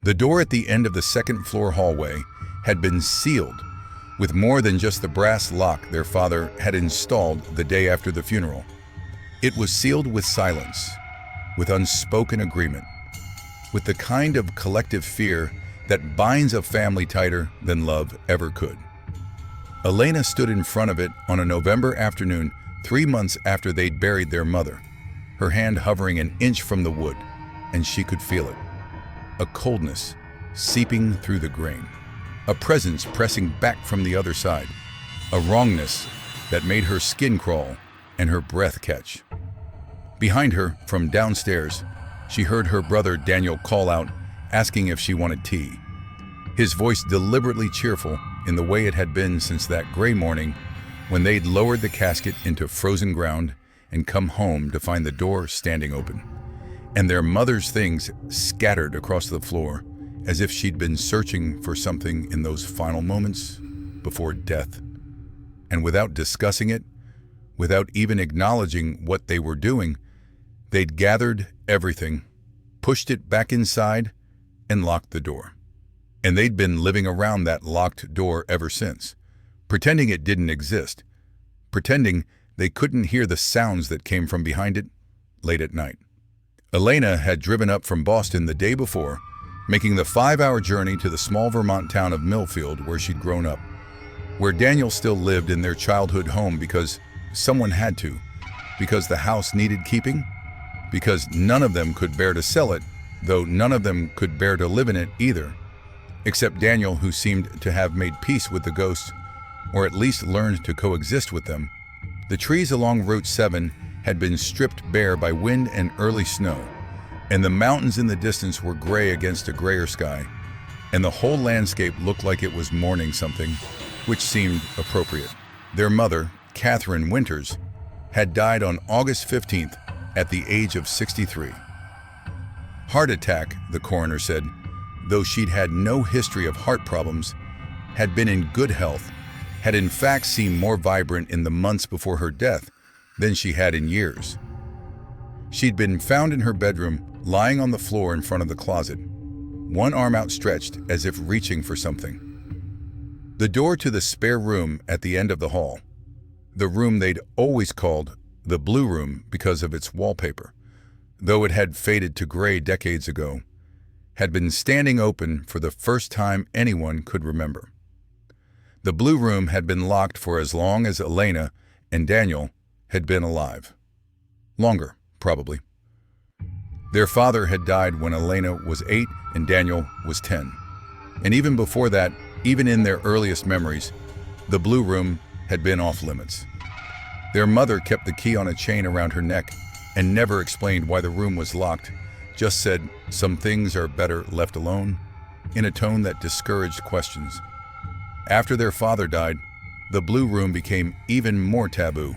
The door at the end of the second-floor hallway had been sealed with more than just the brass lock their father had installed the day after the funeral. It was sealed with silence, with unspoken agreement, with the kind of collective fear that binds a family tighter than love ever could. Elena stood in front of it on a November afternoon 3 months after they'd buried their mother, her hand hovering an inch from the wood, and she could feel it. A coldness seeping through the grain, a presence pressing back from the other side, a wrongness that made her skin crawl and her breath catch. Behind her, from downstairs, she heard her brother Daniel call out, asking if she wanted tea. His voice deliberately cheerful in the way it had been since that gray morning when they'd lowered the casket into frozen ground and come home to find the door standing open, and their mother's things scattered across the floor as if she'd been searching for something in those final moments before death. And without discussing it, without even acknowledging what they were doing, they'd gathered everything, pushed it back inside, and locked the door. And they'd been living around that locked door ever since, pretending it didn't exist, pretending they couldn't hear the sounds that came from behind it late at night. Elena had driven up from Boston the day before, making the 5-hour journey to the small Vermont town of Millfield where she'd grown up, where Daniel still lived in their childhood home because someone had to, because the house needed keeping, because none of them could bear to sell it, though none of them could bear to live in it either, except Daniel, who seemed to have made peace with the ghosts, or at least learned to coexist with them. The trees along Route 7 had been stripped bare by wind and early snow, and the mountains in the distance were gray against a grayer sky, and the whole landscape looked like it was mourning something, which seemed appropriate. Their mother, Catherine Winters, had died on August 15th at the age of 63. Heart attack, the coroner said, though she'd had no history of heart problems, had been in good health, had in fact seemed more vibrant in the months before her death than she had in years. She'd been found in her bedroom, lying on the floor in front of the closet, one arm outstretched as if reaching for something. The door to the spare room at the end of the hall, the room they'd always called the blue room because of its wallpaper, though it had faded to gray decades ago, had been standing open for the first time anyone could remember. The blue room had been locked for as long as Elena and Daniel had been alive. Longer, probably. Their father had died when Elena was 8 and Daniel was 10. And even before that, even in their earliest memories, the blue room had been off limits. Their mother kept the key on a chain around her neck and never explained why the room was locked, just said, "Some things are better left alone," in a tone that discouraged questions. After their father died, the blue room became even more taboo.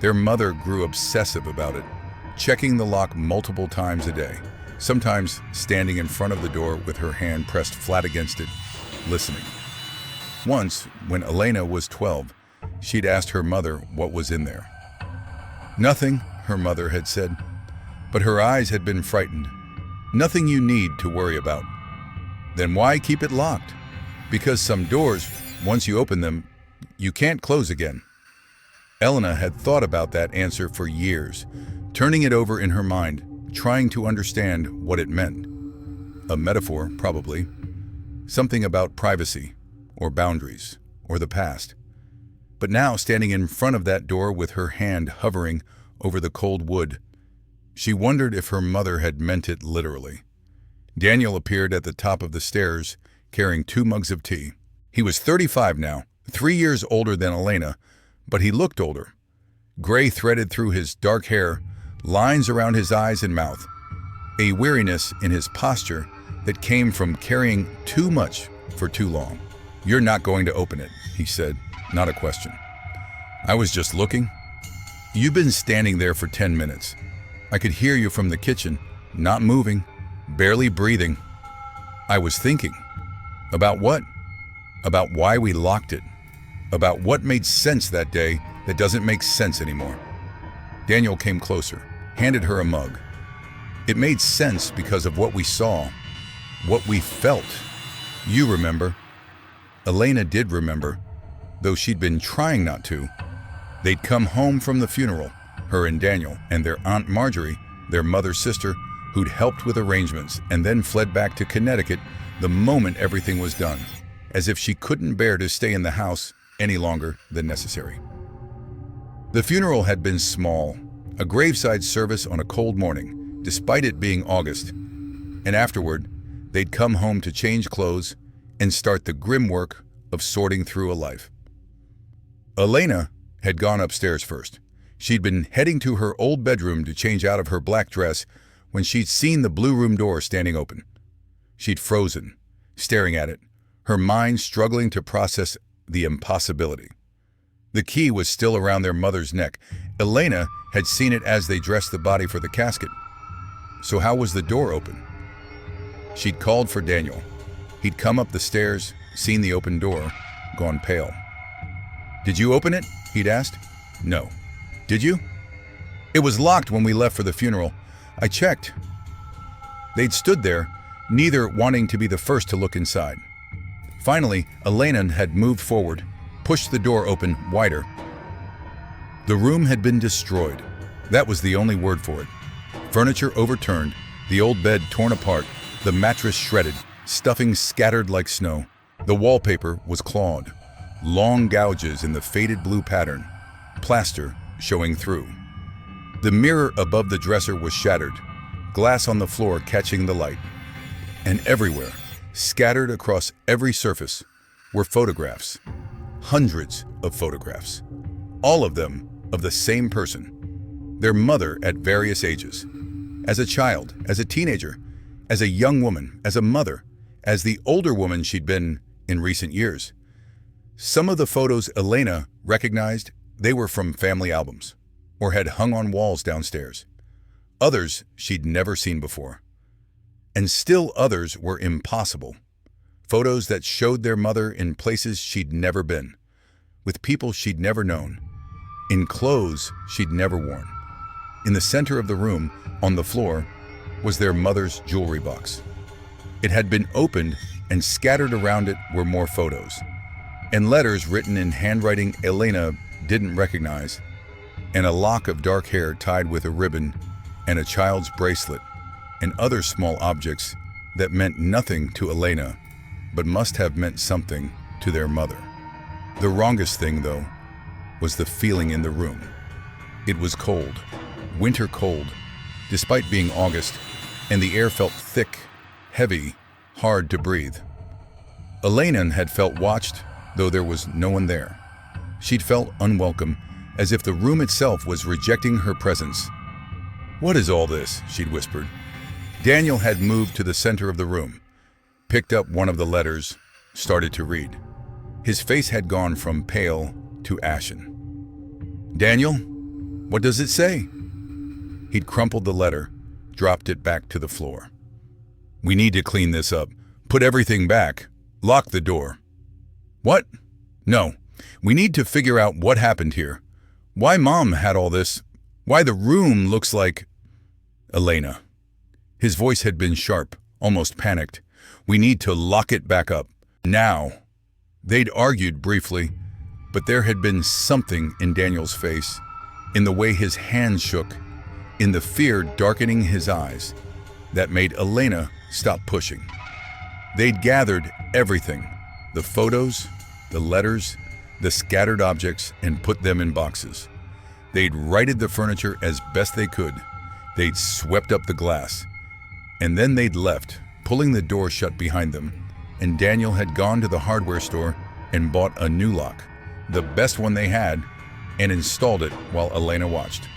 Their mother grew obsessive about it, checking the lock multiple times a day, sometimes standing in front of the door with her hand pressed flat against it, listening. Once, when Elena was 12, she'd asked her mother what was in there. "Nothing," her mother had said, but her eyes had been frightened. "Nothing you need to worry about." "Then why keep it locked?" "Because some doors, once you open them, you can't close again." Elena had thought about that answer for years, turning it over in her mind, trying to understand what it meant. A metaphor, probably. Something about privacy, or boundaries, or the past. But now, standing in front of that door with her hand hovering over the cold wood, she wondered if her mother had meant it literally. Daniel appeared at the top of the stairs, carrying 2 mugs of tea. He was 35 now, 3 years older than Elena, but he looked older. Gray threaded through his dark hair, lines around his eyes and mouth, a weariness in his posture that came from carrying too much for too long. "You're not going to open it," he said, not a question. "I was just looking." "You've been standing there for 10 minutes. I could hear you from the kitchen, not moving, barely breathing." "I was thinking." "About what?" "About why we locked it. About what made sense that day that doesn't make sense anymore." Daniel came closer, handed her a mug. "It made sense because of what we saw. what we felt. You remember. Elena did remember, though she'd been trying not to. They'd come home from the funeral, her and Daniel, and their Aunt Marjorie, their mother's sister, who'd helped with arrangements, and then fled back to Connecticut the moment everything was done, as if she couldn't bear to stay in the house any longer than necessary. The funeral had been small, a graveside service on a cold morning, despite it being August, and afterward, they'd come home to change clothes and start the grim work of sorting through a life. Elena had gone upstairs first. She'd been heading to her old bedroom to change out of her black dress when she'd seen the blue room door standing open. She'd frozen, staring at it, her mind struggling to process the impossibility. The key was still around their mother's neck. Elena had seen it as they dressed the body for the casket. So how was the door open? She'd called for Daniel. He'd come up the stairs, seen the open door, gone pale. "Did you open it?" he'd asked. "No." "Did you?" "It was locked when we left for the funeral. I checked." They'd stood there, neither wanting to be the first to look inside. Finally, Elena had moved forward, pushed the door open wider. The room had been destroyed. That was the only word for it. Furniture overturned, the old bed torn apart, the mattress shredded, stuffing scattered like snow. The wallpaper was clawed, long gouges in the faded blue pattern, plaster showing through. The mirror above the dresser was shattered, glass on the floor catching the light. And everywhere, scattered across every surface, were photographs. Hundreds of photographs. All of them of the same person. Their mother at various ages. As a child, as a teenager, as a young woman, as a mother, as the older woman she'd been in recent years. Some of the photos Elena recognized, they were from family albums, or had hung on walls downstairs. Others she'd never seen before. And still others were impossible. Photos that showed their mother in places she'd never been, with people she'd never known, in clothes she'd never worn. In the center of the room, on the floor, was their mother's jewelry box. It had been opened, and scattered around it were more photos, and letters written in handwriting Elena didn't recognize, and a lock of dark hair tied with a ribbon, and a child's bracelet, and other small objects that meant nothing to Elena, but must have meant something to their mother. The wrongest thing, though, was the feeling in the room. It was cold, winter cold, despite being August, and the air felt thick, heavy, hard to breathe. Elena had felt watched, though there was no one there. She'd felt unwelcome, as if the room itself was rejecting her presence. "What is all this?" she'd whispered. Daniel had moved to the center of the room, picked up one of the letters, started to read. His face had gone from pale to ashen. "Daniel, what does it say?" He'd crumpled the letter, dropped it back to the floor. "We need to clean this up. Put everything back. Lock the door." "What?" "No. We need to figure out what happened here. Why Mom had all this. Why the room looks like..." "Elena." His voice had been sharp, almost panicked. "We need to lock it back up. Now." They'd argued briefly, but there had been something in Daniel's face, in the way his hands shook, in the fear darkening his eyes, that made Elena stop pushing. They'd gathered everything, the photos, the letters, the scattered objects, and put them in boxes. They'd righted the furniture as best they could. They'd swept up the glass. And then they'd left, pulling the door shut behind them, and Daniel had gone to the hardware store and bought a new lock, the best one they had, and installed it while Elena watched.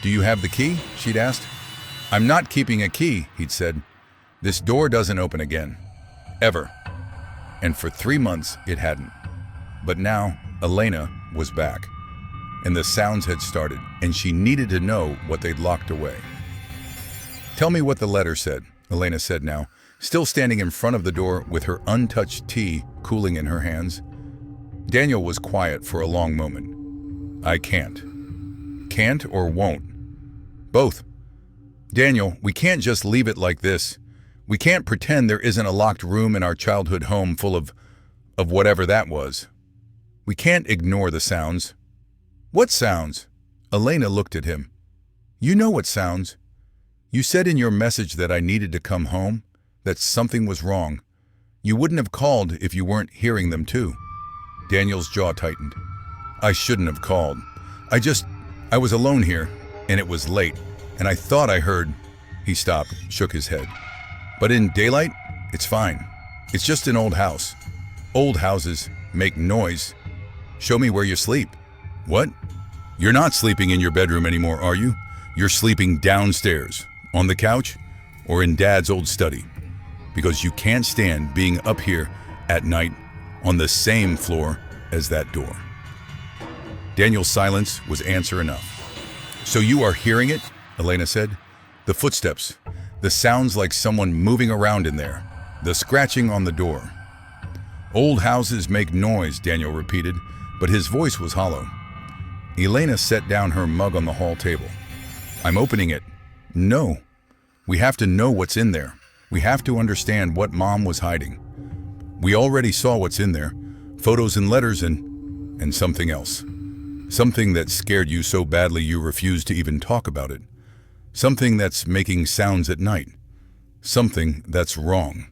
"Do you have the key?" she'd asked. "I'm not keeping a key," he'd said. "This door doesn't open again. Ever." And for 3 months it hadn't. But now Elena was back, and the sounds had started, and she needed to know what they'd locked away. "Tell me what the letter said," Elena said now, still standing in front of the door with her untouched tea cooling in her hands. Daniel was quiet for a long moment. "I can't." "Can't or won't?" "Both." "Daniel, we can't just leave it like this. We can't pretend there isn't a locked room in our childhood home full of whatever that was. We can't ignore the sounds. What sounds? Elena looked at him. You know what sounds. You said in your message that I needed to come home, that something was wrong. You wouldn't have called if you weren't hearing them too. Daniel's jaw tightened. I shouldn't have called. I was alone here, and it was late, and I thought I heard. He stopped, shook his head. But in daylight, it's fine. It's just an old house. Old houses make noise. Show me where you sleep. What? You're not sleeping in your bedroom anymore, are you? You're sleeping downstairs, on the couch, or in Dad's old study. Because you can't stand being up here at night on the same floor as that door. Daniel's silence was answer enough. So you are hearing it? Elena said. The footsteps, the sounds like someone moving around in there, the scratching on the door. Old houses make noise, Daniel repeated, but his voice was hollow. Elena set down her mug on the hall table. I'm opening it. No. We have to know what's in there. We have to understand what Mom was hiding. We already saw what's in there. Photos and letters and something else. Something that scared you so badly you refused to even talk about it. Something that's making sounds at night. Something that's wrong.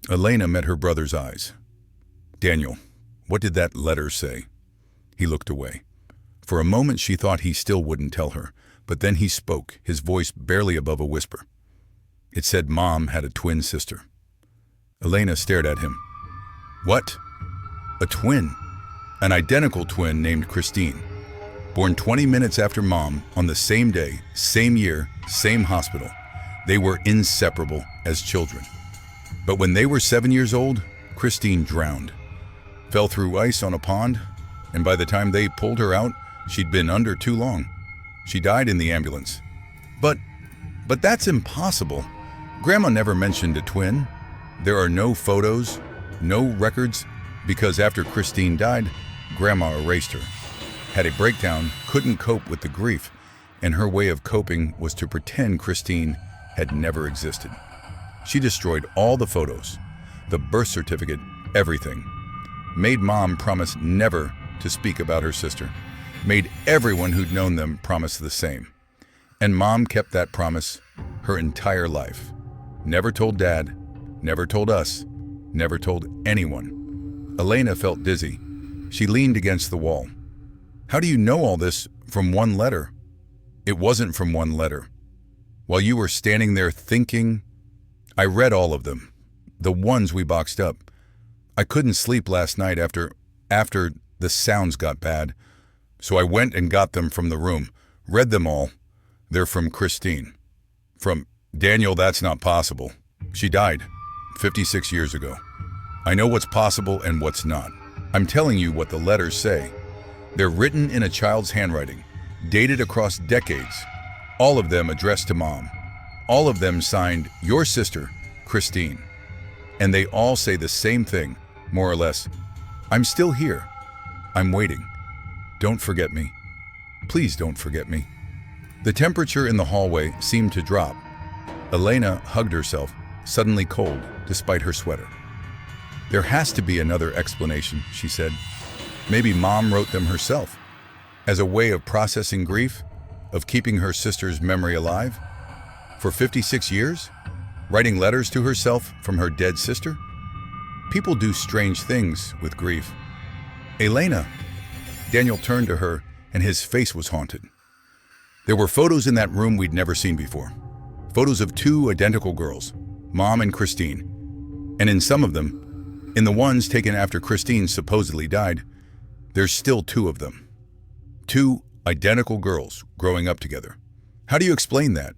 Elena met her brother's eyes. Daniel, what did that letter say? He looked away. For a moment she thought he still wouldn't tell her, but then he spoke, his voice barely above a whisper. It said Mom had a twin sister. Elena stared at him. What? A twin? An identical twin named Christine. Born 20 minutes after Mom, on the same day, same year, same hospital. They were inseparable as children. But when they were 7 years old, Christine drowned. Fell through ice on a pond, and by the time they pulled her out, she'd been under too long. She died in the ambulance. But that's impossible. Grandma never mentioned a twin. There are no photos, no records, because after Christine died, Grandma erased her. Had a breakdown, couldn't cope with the grief, and her way of coping was to pretend Christine had never existed. She destroyed all the photos, the birth certificate, everything. Made Mom promise never to speak about her sister. Made everyone who'd known them promise the same. And Mom kept that promise her entire life. Never told Dad, never told us, never told anyone. Elena felt dizzy. She leaned against the wall. How do you know all this from one letter? It wasn't from one letter. While you were standing there thinking, I read all of them, the ones we boxed up. I couldn't sleep last night after the sounds got bad, so I went and got them from the room, read them all. They're from Christine. From Daniel, that's not possible. She died 56 years ago. I know what's possible and what's not. I'm telling you what the letters say. They're written in a child's handwriting, dated across decades, all of them addressed to Mom. All of them signed, your sister, Christine. And they all say the same thing, more or less. I'm still here. I'm waiting. Don't forget me. Please don't forget me. The temperature in the hallway seemed to drop. Elena hugged herself, suddenly cold, despite her sweater. There has to be another explanation, she said. Maybe Mom wrote them herself, as a way of processing grief, of keeping her sister's memory alive. For 56 years, writing letters to herself from her dead sister? People do strange things with grief. Elena! Daniel turned to her, and his face was haunted. There were photos in that room we'd never seen before. Photos of two identical girls, Mom and Christine. And in some of them, in the ones taken after Christine supposedly died, there's still two of them. Two identical girls growing up together. How do you explain that?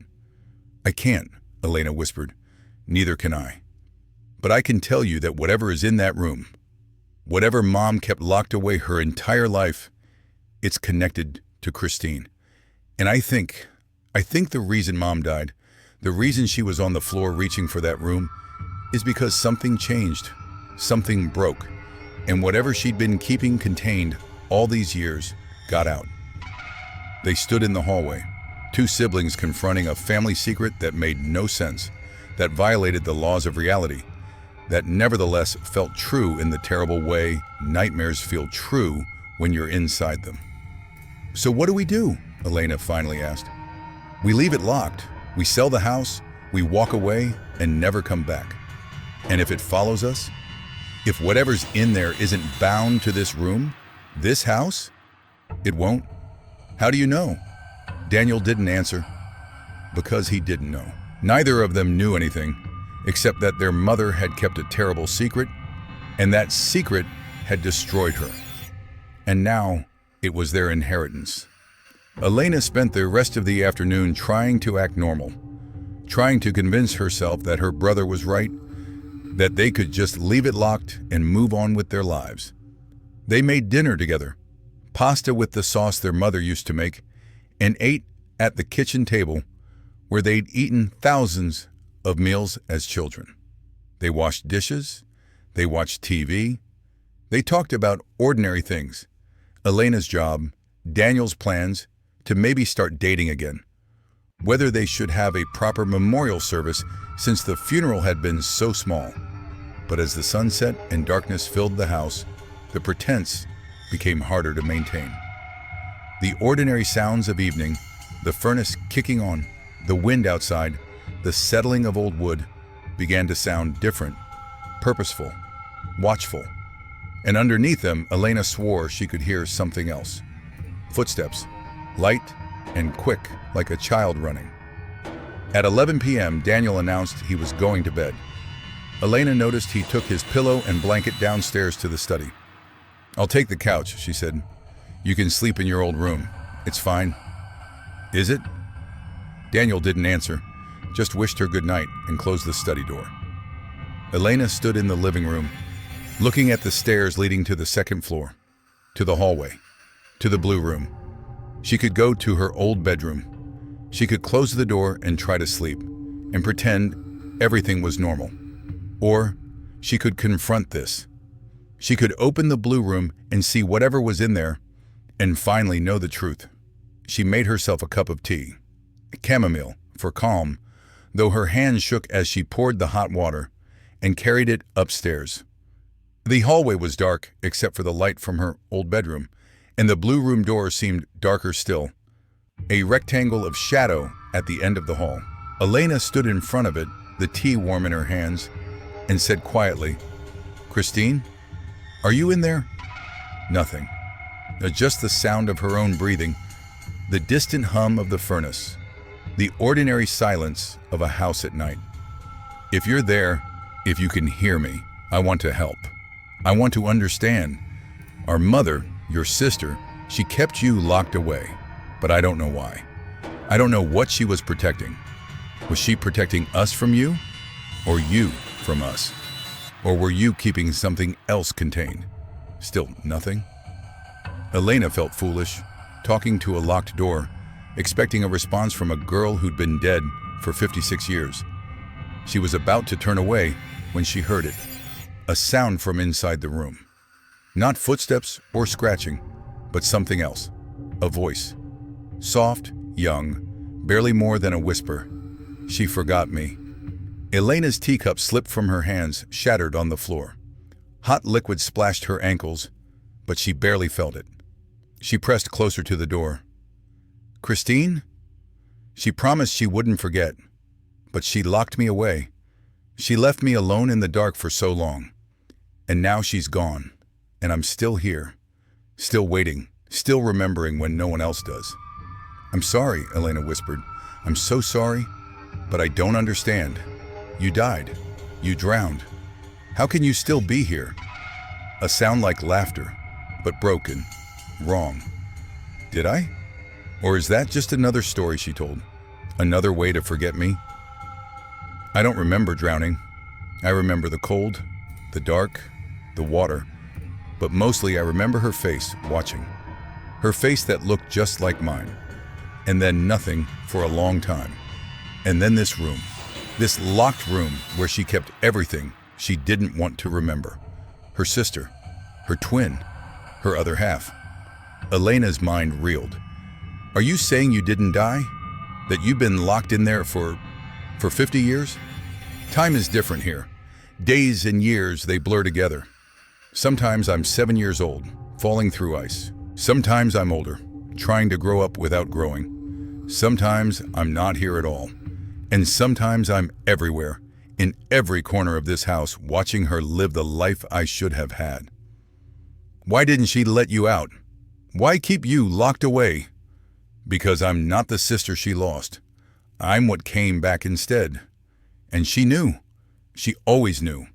I can't, Elena whispered. Neither can I. But I can tell you that whatever is in that room, whatever Mom kept locked away her entire life, it's connected to Christine. And I think the reason Mom died, the reason she was on the floor reaching for that room, is because something changed, something broke, and whatever she'd been keeping contained all these years got out. They stood in the hallway, two siblings confronting a family secret that made no sense. that violated the laws of reality, that nevertheless felt true in the terrible way nightmares feel true when you're inside them. "So what do we do?" Elena finally asked. "We leave it locked. We sell the house, we walk away, and never come back. And if it follows us, if whatever's in there isn't bound to this room, this house, it won't." "How do you know?" Daniel didn't answer, because he didn't know. Neither of them knew anything, except that their mother had kept a terrible secret, and that secret had destroyed her. And now it was their inheritance. Elena spent the rest of the afternoon trying to act normal, trying to convince herself that her brother was right, that they could just leave it locked and move on with their lives. They made dinner together, pasta with the sauce their mother used to make, and ate at the kitchen table where they'd eaten thousands of meals as children. They washed dishes, they watched TV, they talked about ordinary things, Elena's job, Daniel's plans to maybe start dating again, whether they should have a proper memorial service since the funeral had been so small. But as the sun set and darkness filled the house, the pretense became harder to maintain. The ordinary sounds of evening, the furnace kicking on, the wind outside, the settling of old wood, began to sound different, purposeful, watchful. And underneath them, Elena swore she could hear something else. Footsteps, light and quick like a child running. At 11 p.m., Daniel announced he was going to bed. Elena noticed he took his pillow and blanket downstairs to the study. "I'll take the couch," she said. "You can sleep in your old room. It's fine." "Is it?" Daniel didn't answer, just wished her good night and closed the study door. Elena stood in the living room, looking at the stairs leading to the second floor, to the hallway, to the blue room. She could go to her old bedroom. She could close the door and try to sleep, and pretend everything was normal. Or she could confront this. She could open the blue room and see whatever was in there, and finally know the truth. She made herself a cup of tea, chamomile, for calm, though her hands shook as she poured the hot water, and carried it upstairs. The hallway was dark except for the light from her old bedroom, and the blue room door seemed darker still, a rectangle of shadow at the end of the hall. Elena stood in front of it, the tea warm in her hands, and said quietly, "Christine, are you in there?" Nothing. Just the sound of her own breathing, the distant hum of the furnace, the ordinary silence of a house at night. "If you're there, if you can hear me, I want to help. I want to understand. Our mother, your sister, she kept you locked away, but I don't know why. I don't know what she was protecting. Was she protecting us from you, or you from us? Or were you keeping something else contained?" Still nothing. Elena felt foolish, talking to a locked door, expecting a response from a girl who'd been dead for 56 years. She was about to turn away when she heard it, a sound from inside the room. Not footsteps or scratching, but something else, a voice. Soft, young, barely more than a whisper. "She forgot me." Elena's teacup slipped from her hands, shattered on the floor. Hot liquid splashed her ankles, but she barely felt it. She pressed closer to the door. "Christine?" She promised she wouldn't forget, but she locked me away. She left me alone in the dark for so long. And now she's gone, and I'm still here, still waiting, still remembering when no one else does. "I'm sorry," Elena whispered. "I'm so sorry, but I don't understand. You died. You drowned. How can you still be here?" A sound like laughter, but broken, wrong. Did I? Or is that just another story she told? Another way to forget me? I don't remember drowning. I remember the cold, the dark, the water, but mostly I remember her face watching. Her face that looked just like mine. And then nothing for a long time. And then this room. This locked room where she kept everything she didn't want to remember. Her sister, her twin, her other half. Elena's mind reeled. "Are you saying you didn't die? That you've been locked in there for 50 years? Time is different here. Days and years, they blur together. Sometimes I'm 7 years old, falling through ice. Sometimes I'm older, trying to grow up without growing. Sometimes I'm not here at all. And sometimes I'm everywhere, in every corner of this house, watching her live the life I should have had. Why didn't she let you out? Why keep you locked away? Because I'm not the sister she lost. I'm what came back instead. And she knew. She always knew.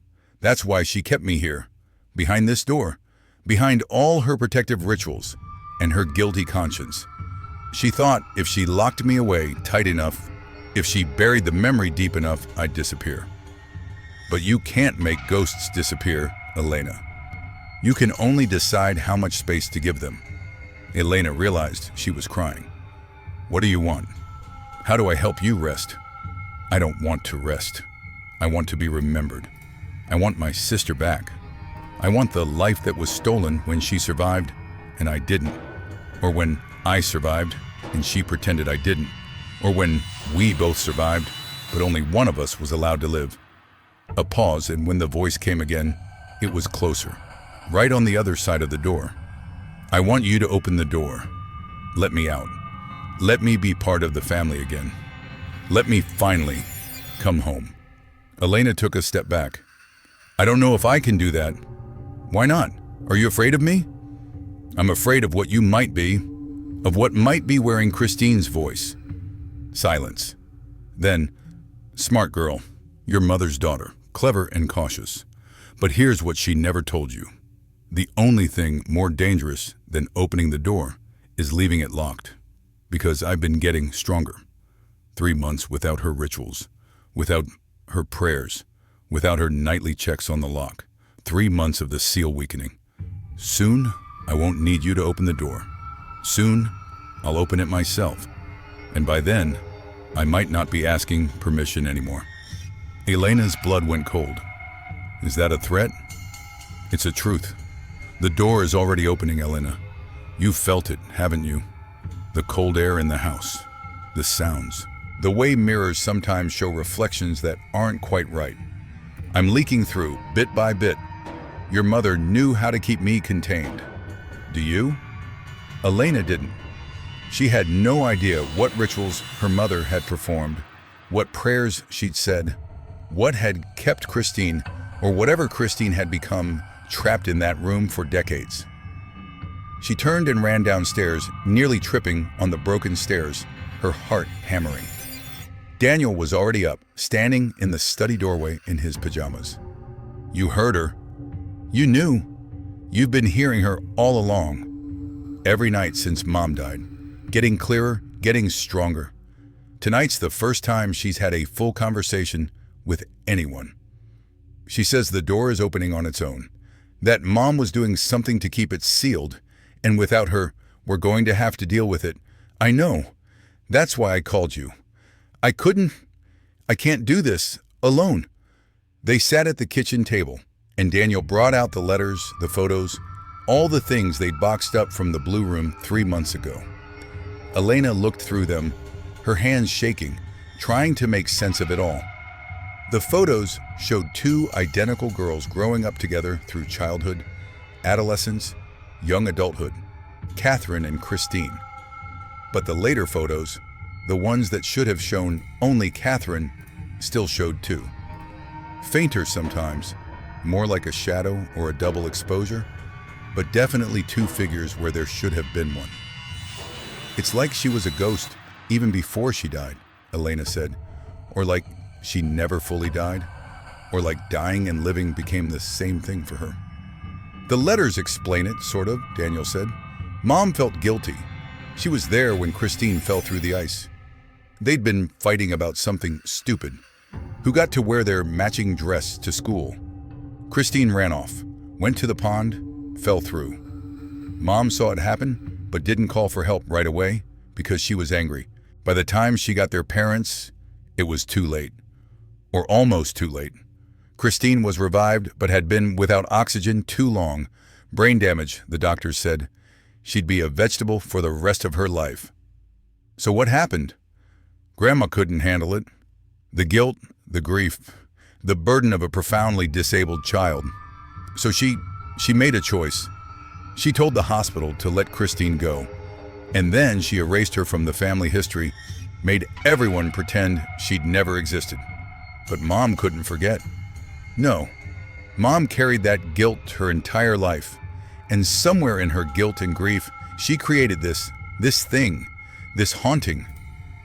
That's why she kept me here, behind this door, behind all her protective rituals and her guilty conscience. She thought if she locked me away tight enough, if she buried the memory deep enough, I'd disappear. But you can't make ghosts disappear, Elena. You can only decide how much space to give them. Elena realized she was crying. What do you want? How do I help you rest? I don't want to rest. I want to be remembered. I want my sister back. I want the life that was stolen when she survived and I didn't. Or when I survived and she pretended I didn't. Or when we both survived, but only one of us was allowed to live. A pause, and when the voice came again, it was closer, right on the other side of the door. I want you to open the door. Let me out. Let me be part of the family again. Let me finally come home. Elena took a step back. I don't know if I can do that. Why not? Are you afraid of me? I'm afraid of what you might be, of what might be wearing Christine's voice. Silence. Then, smart girl, your mother's daughter, clever and cautious. But here's what she never told you. The only thing more dangerous than opening the door is leaving it locked. Because I've been getting stronger. 3 months without her rituals, without her prayers, without her nightly checks on the lock. 3 months of the seal weakening. Soon, I won't need you to open the door. Soon, I'll open it myself. And by then, I might not be asking permission anymore. Elena's blood went cold. Is that a threat? It's a truth. The door is already opening, Elena. You've felt it, haven't you? The cold air in the house. The sounds. The way mirrors sometimes show reflections that aren't quite right. I'm leaking through, bit by bit. Your mother knew how to keep me contained. Do you? Elena didn't. She had no idea what rituals her mother had performed, what prayers she'd said, what had kept Christine, or whatever Christine had become, trapped in that room for decades. She turned and ran downstairs, nearly tripping on the broken stairs, her heart hammering. Daniel was already up, standing in the study doorway in his pajamas. You heard her. You knew. You've been hearing her all along. Every night since Mom died. Getting clearer, getting stronger. Tonight's the first time she's had a full conversation with anyone. She says the door is opening on its own, that Mom was doing something to keep it sealed, and without her, we're going to have to deal with it. I know. That's why I called you. I can't do this alone. They sat at the kitchen table, and Daniel brought out the letters, the photos, all the things they'd boxed up from the blue room 3 months ago. Elena looked through them, her hands shaking, trying to make sense of it all. The photos showed 2 identical girls growing up together through childhood, adolescence, young adulthood, Catherine and Christine. But the later photos, the ones that should have shown only Catherine, still showed 2. Fainter sometimes, more like a shadow or a double exposure, but definitely 2 figures where there should have been one. It's like she was a ghost even before she died, Elena said, or like she never fully died, or like dying and living became the same thing for her. The letters explain it, sort of, Daniel said. Mom felt guilty. She was there when Christine fell through the ice. They'd been fighting about something stupid. Who got to wear their matching dress to school? Christine ran off, went to the pond, fell through. Mom saw it happen, but didn't call for help right away because she was angry. By the time she got their parents, it was too late. Or almost too late. Christine was revived but had been without oxygen too long. Brain damage, the doctors said. She'd be a vegetable for the rest of her life. So what happened? Grandma couldn't handle it. The guilt, the grief, the burden of a profoundly disabled child. So she made a choice. She told the hospital to let Christine go, and then she erased her from the family history, made everyone pretend she'd never existed. But Mom couldn't forget. No, Mom carried that guilt her entire life, and somewhere in her guilt and grief, she created this thing, this haunting.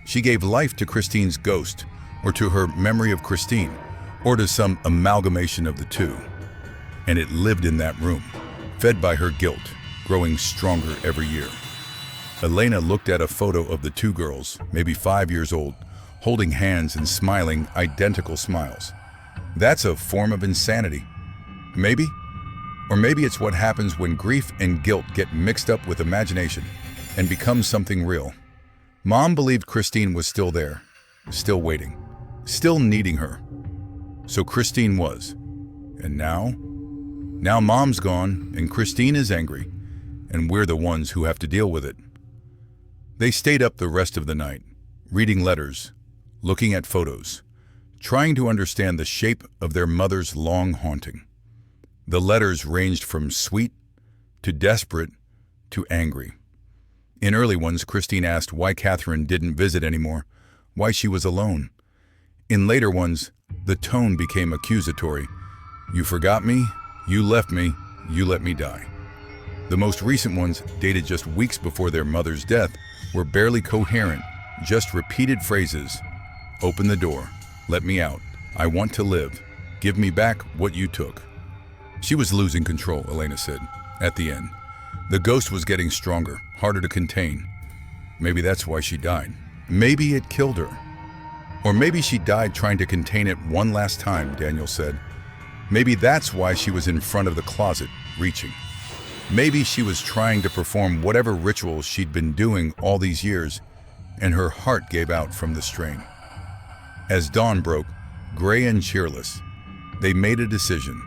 She gave life to Christine's ghost, or to her memory of Christine, or to some amalgamation of the two. And it lived in that room, fed by her guilt, growing stronger every year. Elena looked at a photo of the two girls, maybe 5 years old, holding hands and smiling identical smiles. That's a form of insanity. Maybe? Or maybe it's what happens when grief and guilt get mixed up with imagination and become something real. Mom believed Christine was still there, still waiting, still needing her. So Christine was. And now Mom's gone and Christine is angry, and we're the ones who have to deal with it. They stayed up the rest of the night, reading letters, looking at photos, trying to understand the shape of their mother's long haunting. The letters ranged from sweet to desperate to angry. In early ones, Christine asked why Catherine didn't visit anymore, why she was alone. In later ones, the tone became accusatory. You forgot me, you left me, you let me die. The most recent ones, dated just weeks before their mother's death, were barely coherent, just repeated phrases. Open the door, let me out, I want to live, give me back what you took. She was losing control, Elena said, at the end. The ghost was getting stronger, harder to contain. Maybe that's why she died. Maybe it killed her. Or maybe she died trying to contain it one last time, Daniel said. Maybe that's why she was in front of the closet, reaching. Maybe she was trying to perform whatever rituals she'd been doing all these years, and her heart gave out from the strain. As dawn broke, gray and cheerless, they made a decision.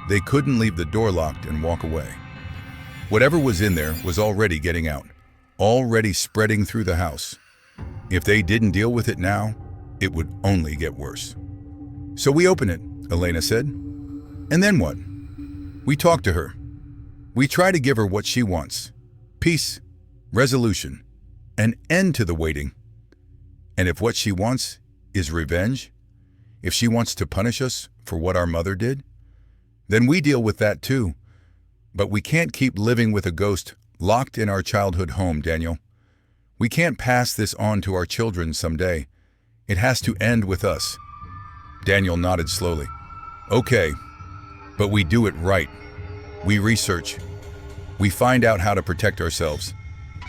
They couldn't leave the door locked and walk away. Whatever was in there was already getting out, already spreading through the house. If they didn't deal with it now, it would only get worse. So we open it, Elena said. And then what? We talk to her. We try to give her what she wants. Peace, resolution, an end to the waiting. And if what she wants is revenge, if she wants to punish us for what our mother did, then we deal with that too. But we can't keep living with a ghost locked in our childhood home, Daniel. We can't pass this on to our children someday. It has to end with us. Daniel nodded slowly. Okay, but we do it right. We research. We find out how to protect ourselves.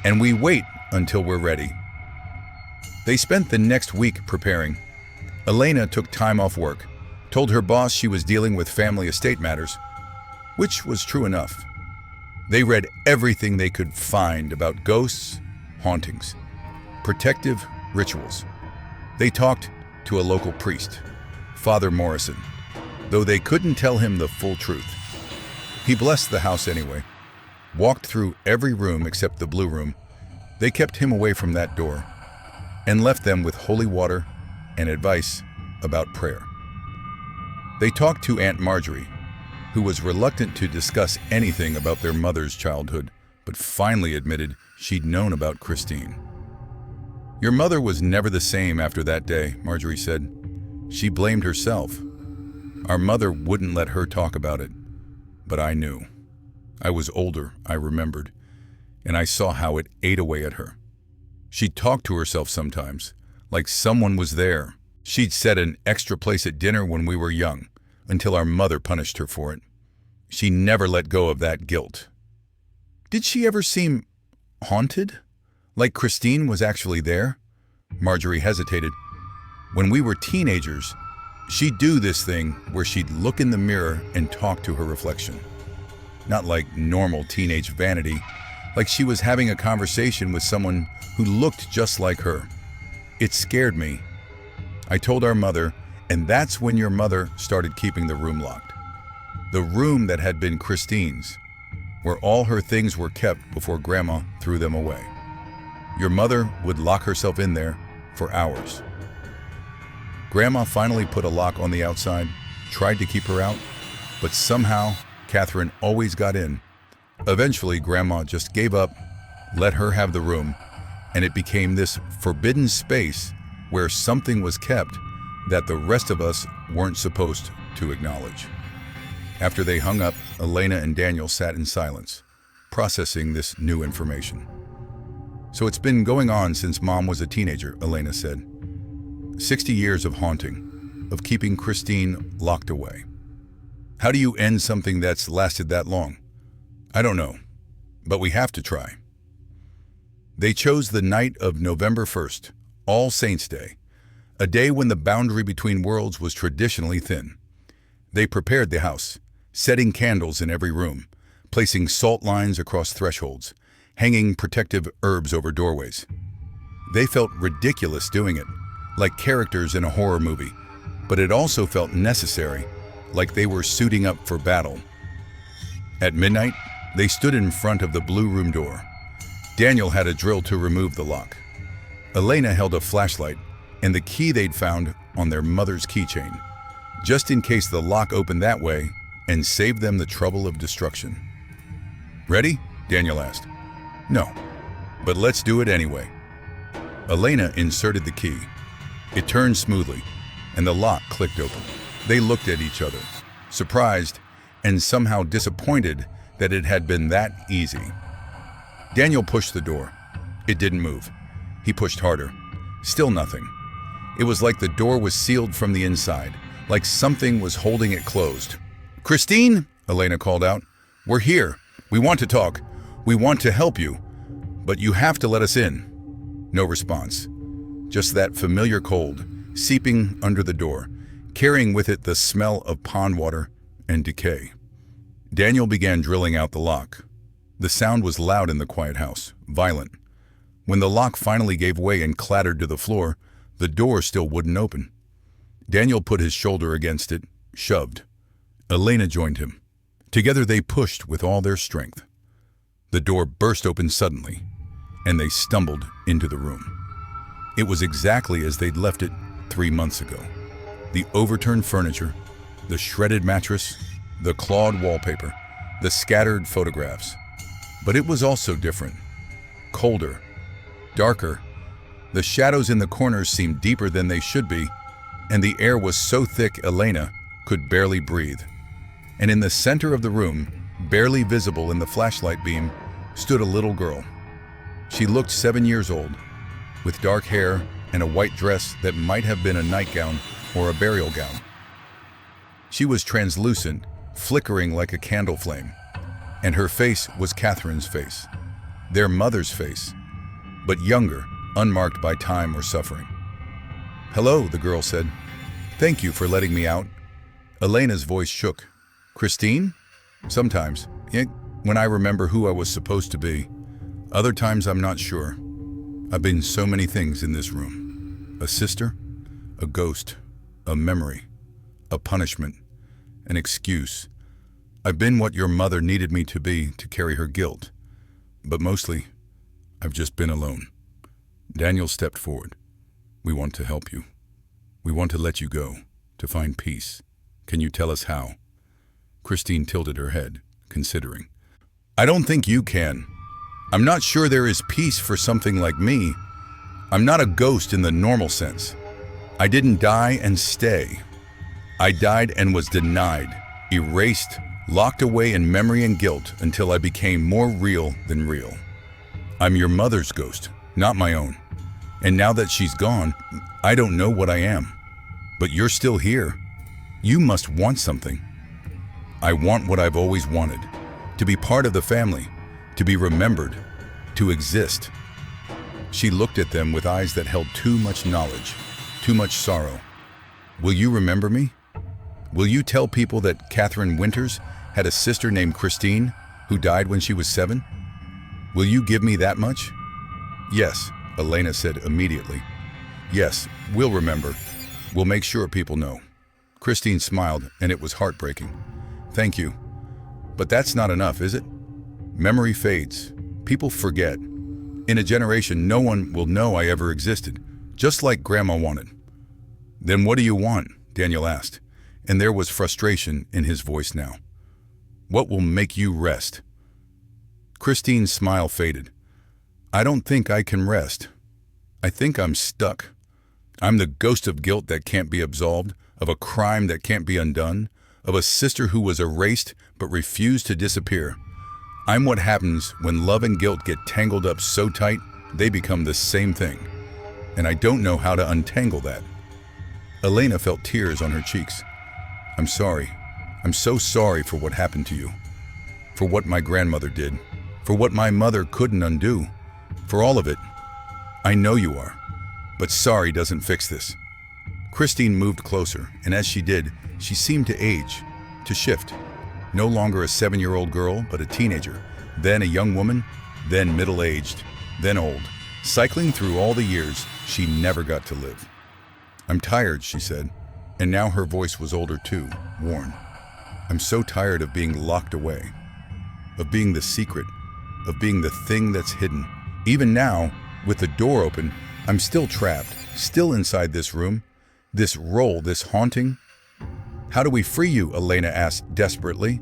And we wait until we're ready. They spent the next week preparing. Elena took time off work, told her boss she was dealing with family estate matters, which was true enough. They read everything they could find about ghosts, hauntings, protective rituals. They talked to a local priest, Father Morrison, though they couldn't tell him the full truth. He blessed the house anyway, walked through every room except the blue room. They kept him away from that door and left them with holy water and advice about prayer. They talked to Aunt Marjorie, who was reluctant to discuss anything about their mother's childhood, but finally admitted she'd known about Christine. Your mother was never the same after that day, Marjorie said. She blamed herself. Our mother wouldn't let her talk about it, but I knew. I was older, I remembered, and I saw how it ate away at her. She'd talk to herself sometimes, like someone was there. She'd set an extra place at dinner when we were young, until our mother punished her for it. She never let go of that guilt. Did she ever seem haunted? Like Christine was actually there? Marjorie hesitated. When we were teenagers, she'd do this thing where she'd look in the mirror and talk to her reflection. Not like normal teenage vanity, like she was having a conversation with someone who looked just like her. It scared me. I told our mother, and that's when your mother started keeping the room locked. The room that had been Christine's, where all her things were kept before Grandma threw them away. Your mother would lock herself in there for hours. Grandma finally put a lock on the outside, tried to keep her out, but somehow Catherine always got in. Eventually, Grandma just gave up, let her have the room, and it became this forbidden space where something was kept that the rest of us weren't supposed to acknowledge. After they hung up, Elena and Daniel sat in silence, processing this new information. So it's been going on since Mom was a teenager, Elena said. 60 years of haunting, of keeping Christine locked away. How do you end something that's lasted that long? I don't know, but we have to try. They chose the night of November 1st, All Saints' Day, a day when the boundary between worlds was traditionally thin. They prepared the house, setting candles in every room, placing salt lines across thresholds, hanging protective herbs over doorways. They felt ridiculous doing it, like characters in a horror movie, but it also felt necessary, like they were suiting up for battle. At midnight, they stood in front of the blue room door. Daniel had a drill to remove the lock. Elena held a flashlight and the key they'd found on their mother's keychain, just in case the lock opened that way and saved them the trouble of destruction. Ready? Daniel asked. No, but let's do it anyway. Elena inserted the key. It turned smoothly, and the lock clicked open. They looked at each other, surprised and somehow disappointed that it had been that easy. Daniel pushed the door. It didn't move. He pushed harder. Still nothing. It was like the door was sealed from the inside, like something was holding it closed. Christine, Elena called out, we're here. We want to talk. We want to help you, but you have to let us in. No response. Just that familiar cold, seeping under the door, carrying with it the smell of pond water and decay. Daniel began drilling out the lock. The sound was loud in the quiet house, violent. When the lock finally gave way and clattered to the floor, the door still wouldn't open. Daniel put his shoulder against it, shoved. Elena joined him. Together they pushed with all their strength. The door burst open suddenly, and they stumbled into the room. It was exactly as they'd left it 3 months ago. The overturned furniture, the shredded mattress, the clawed wallpaper, the scattered photographs. But it was also different. Colder, darker. The shadows in the corners seemed deeper than they should be, and the air was so thick Elena could barely breathe. And in the center of the room, barely visible in the flashlight beam, stood a little girl. She looked 7 years old, with dark hair and a white dress that might have been a nightgown or a burial gown. She was translucent, flickering like a candle flame, and her face was Catherine's face, their mother's face, but younger, unmarked by time or suffering. Hello, the girl said. Thank you for letting me out. Elena's voice shook. Christine? Sometimes, when I remember who I was supposed to be. Other times I'm not sure. I've been so many things in this room. A sister, a ghost, a memory, a punishment, an excuse. I've been what your mother needed me to be to carry her guilt. But mostly, I've just been alone. Daniel stepped forward. We want to help you. We want to let you go, to find peace. Can you tell us how? Christine tilted her head, considering. I don't think you can. I'm not sure there is peace for something like me. I'm not a ghost in the normal sense. I didn't die and stay. I died and was denied, erased, locked away in memory and guilt until I became more real than real. I'm your mother's ghost, not my own. And now that she's gone, I don't know what I am. But you're still here. You must want something. I want what I've always wanted. To be part of the family. To be remembered. To exist. She looked at them with eyes that held too much knowledge. Too much sorrow. Will you remember me? Will you tell people that Catherine Winters had a sister named Christine who died when she was 7? Will you give me that much? Yes, Elena said immediately. Yes, we'll remember. We'll make sure people know. Christine smiled, and it was heartbreaking. Thank you. But that's not enough, is it? Memory fades. People forget. In a generation, no one will know I ever existed, just like Grandma wanted. Then what do you want? Daniel asked, and there was frustration in his voice now. What will make you rest? Christine's smile faded. I don't think I can rest. I think I'm stuck. I'm the ghost of guilt that can't be absolved, of a crime that can't be undone, of a sister who was erased but refused to disappear. I'm what happens when love and guilt get tangled up so tight they become the same thing. And I don't know how to untangle that. Elena felt tears on her cheeks. I'm sorry. I'm so sorry for what happened to you. For what my grandmother did. For what my mother couldn't undo. For all of it. I know you are. But sorry doesn't fix this. Christine moved closer, and as she did, she seemed to age, to shift. No longer a 7-year-old girl, but a teenager, then a young woman, then middle-aged, then old, cycling through all the years she never got to live. I'm tired, she said, and now her voice was older too, worn. I'm so tired of being locked away, of being the secret, of being the thing that's hidden. Even now, with the door open, I'm still trapped, still inside this room, this role, this haunting. How do we free you? Elena asked desperately.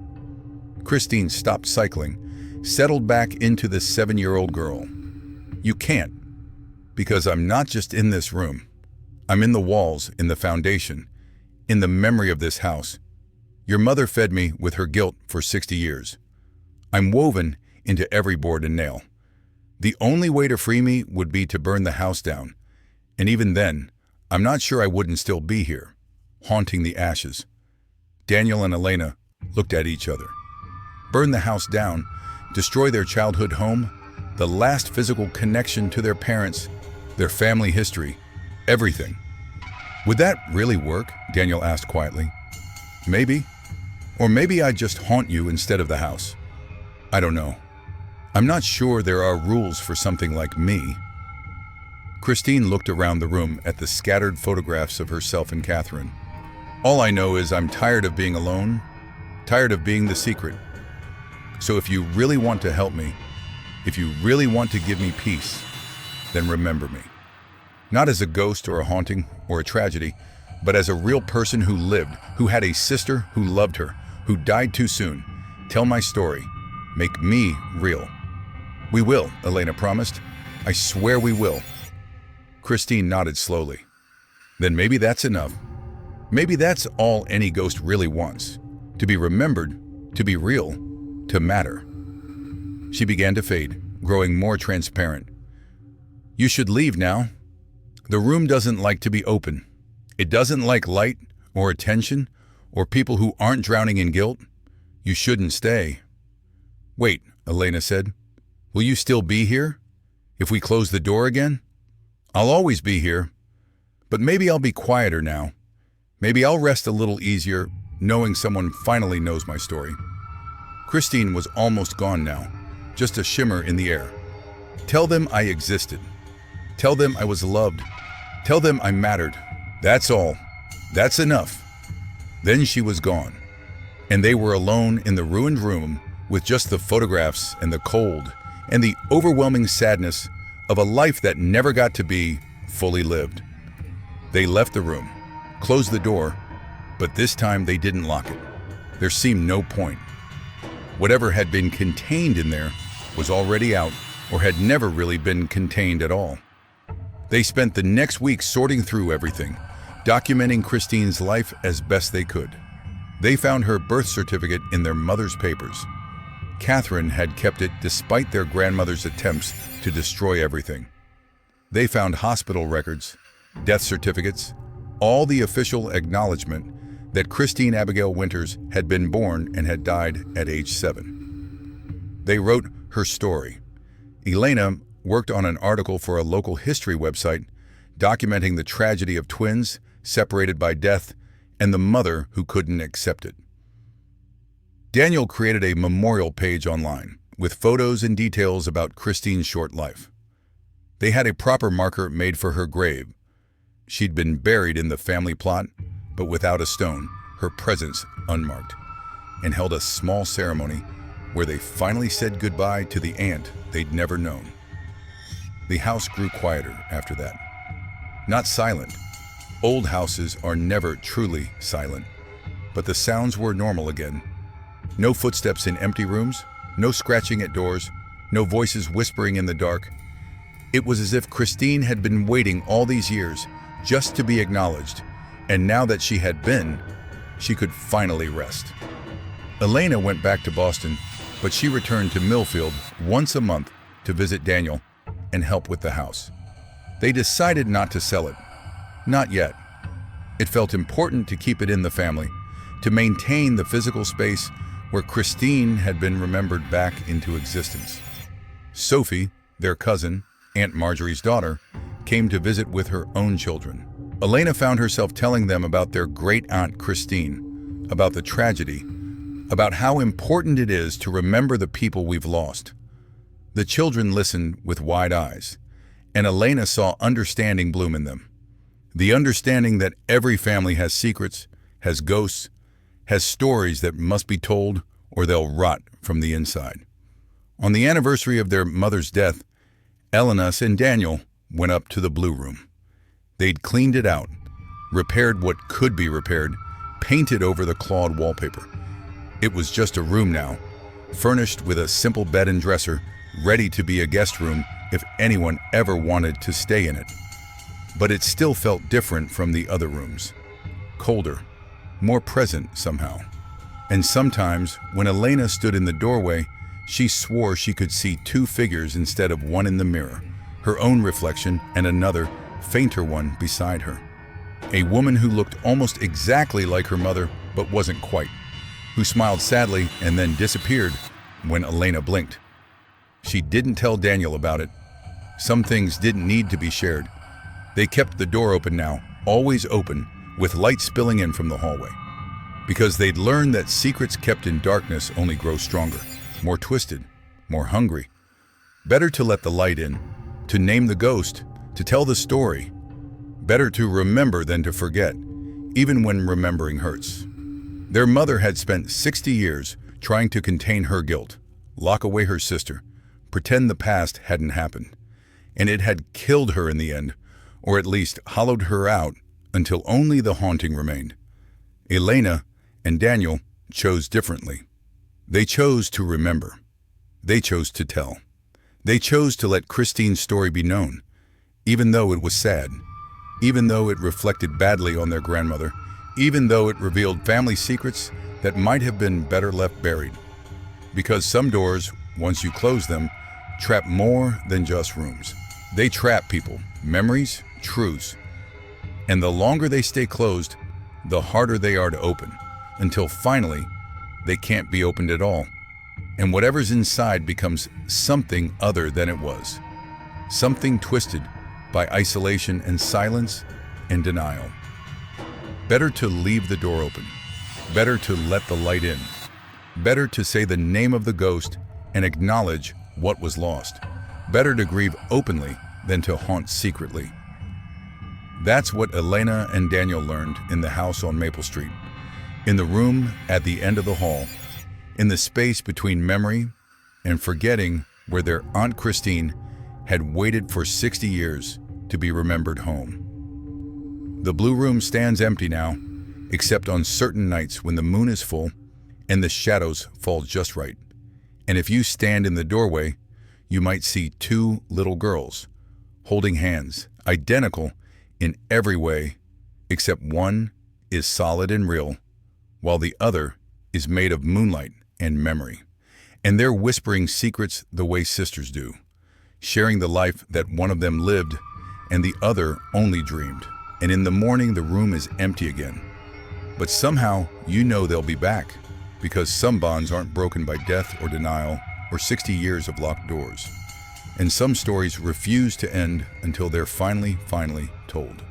Christine stopped cycling, settled back into the 7-year-old girl. You can't, because I'm not just in this room. I'm in the walls, in the foundation, in the memory of this house. Your mother fed me with her guilt for 60 years. I'm woven into every board and nail. The only way to free me would be to burn the house down. And even then, I'm not sure I wouldn't still be here, haunting the ashes. Daniel and Elena looked at each other. Burn the house down, destroy their childhood home, the last physical connection to their parents, their family history, everything. Would that really work? Daniel asked quietly. Maybe. Or maybe I'd just haunt you instead of the house. I don't know. I'm not sure there are rules for something like me. Christine looked around the room at the scattered photographs of herself and Catherine. All I know is I'm tired of being alone, tired of being the secret. So if you really want to help me, if you really want to give me peace, then remember me. Not as a ghost or a haunting or a tragedy, but as a real person who lived, who had a sister who loved her, who died too soon. Tell my story. Make me real. We will, Elena promised. I swear we will. Christine nodded slowly. Then maybe that's enough. Maybe that's all any ghost really wants. To be remembered, to be real, to matter. She began to fade, growing more transparent. You should leave now. The room doesn't like to be open. It doesn't like light or attention or people who aren't drowning in guilt. You shouldn't stay. Wait, Elena said. Will you still be here? If we close the door again? I'll always be here. But maybe I'll be quieter now. Maybe I'll rest a little easier, knowing someone finally knows my story. Christine was almost gone now, just a shimmer in the air. Tell them I existed. Tell them I was loved. Tell them I mattered. That's all. That's enough. Then she was gone, and they were alone in the ruined room with just the photographs and the cold and the overwhelming sadness of a life that never got to be fully lived. They left the room, closed the door, but this time they didn't lock it. There seemed no point. Whatever had been contained in there was already out or had never really been contained at all. They spent the next week sorting through everything, documenting Christine's life as best they could. They found her birth certificate in their mother's papers. Catherine had kept it despite their grandmother's attempts to destroy everything. They found hospital records, death certificates, all the official acknowledgement that Christine Abigail Winters had been born and had died at age 7. They wrote her story. Elena worked on an article for a local history website documenting the tragedy of twins separated by death and the mother who couldn't accept it. Daniel created a memorial page online with photos and details about Christine's short life. They had a proper marker made for her grave. She'd been buried in the family plot, but without a stone, her presence unmarked, and held a small ceremony where they finally said goodbye to the aunt they'd never known. The house grew quieter after that. Not silent, Old houses are never truly silent, but the sounds were normal again. No footsteps in empty rooms, no scratching at doors, no voices whispering in the dark. It was as if Christine had been waiting all these years just to be acknowledged, and now that she had been, she could finally rest. Elena went back to Boston, but she returned to Millfield once a month to visit Daniel and help with the house. They decided not to sell it. Not yet. It felt important to keep it in the family, to maintain the physical space where Christine had been remembered back into existence. Sophie, their cousin, Aunt Marjorie's daughter, came to visit with her own children. Elena found herself telling them about their great-aunt Christine, about the tragedy, about how important it is to remember the people we've lost. The children listened with wide eyes, and Elena saw understanding bloom in them. The understanding that every family has secrets, has ghosts, has stories that must be told or they'll rot from the inside. On the anniversary of their mother's death, Eleanor and Daniel went up to the Blue Room. They'd cleaned it out, repaired what could be repaired, painted over the clawed wallpaper. It was just a room now, furnished with a simple bed and dresser, ready to be a guest room if anyone ever wanted to stay in it. But it still felt different from the other rooms. Colder, more present somehow. And sometimes, when Elena stood in the doorway, she swore she could see two figures instead of one in the mirror, her own reflection and another, fainter one beside her. A woman who looked almost exactly like her mother, but wasn't quite, who smiled sadly and then disappeared when Elena blinked. She didn't tell Daniel about it. Some things didn't need to be shared. They kept the door open now, always open, with light spilling in from the hallway. Because they'd learned that secrets kept in darkness only grow stronger, more twisted, more hungry. Better to let the light in, to name the ghost, to tell the story. Better to remember than to forget, even when remembering hurts. Their mother had spent 60 years trying to contain her guilt, lock away her sister, pretend the past hadn't happened. And it had killed her in the end, or at least hollowed her out until only the haunting remained. Elena and Daniel chose differently. They chose to remember. They chose to tell. They chose to let Christine's story be known, even though it was sad, even though it reflected badly on their grandmother, even though it revealed family secrets that might have been better left buried. Because some doors, once you close them, trap more than just rooms. They trap people, memories, truths. And the longer they stay closed, the harder they are to open, until finally, they can't be opened at all. And whatever's inside becomes something other than it was. Something twisted by isolation and silence and denial. Better to leave the door open. Better to let the light in. Better to say the name of the ghost and acknowledge what was lost. Better to grieve openly than to haunt secretly. That's what Elena and Daniel learned in the house on Maple Street, in the room at the end of the hall, in the space between memory and forgetting where their Aunt Christine had waited for 60 years to be remembered home. The Blue Room stands empty now, except on certain nights when the moon is full and the shadows fall just right. And if you stand in the doorway, you might see two little girls holding hands, identical in every way, except one is solid and real, while the other is made of moonlight and memory. And they're whispering secrets the way sisters do, sharing the life that one of them lived and the other only dreamed. And in the morning, the room is empty again. But somehow, you know they'll be back, because some bonds aren't broken by death or denial or 60 years of locked doors. And some stories refuse to end until they're finally told.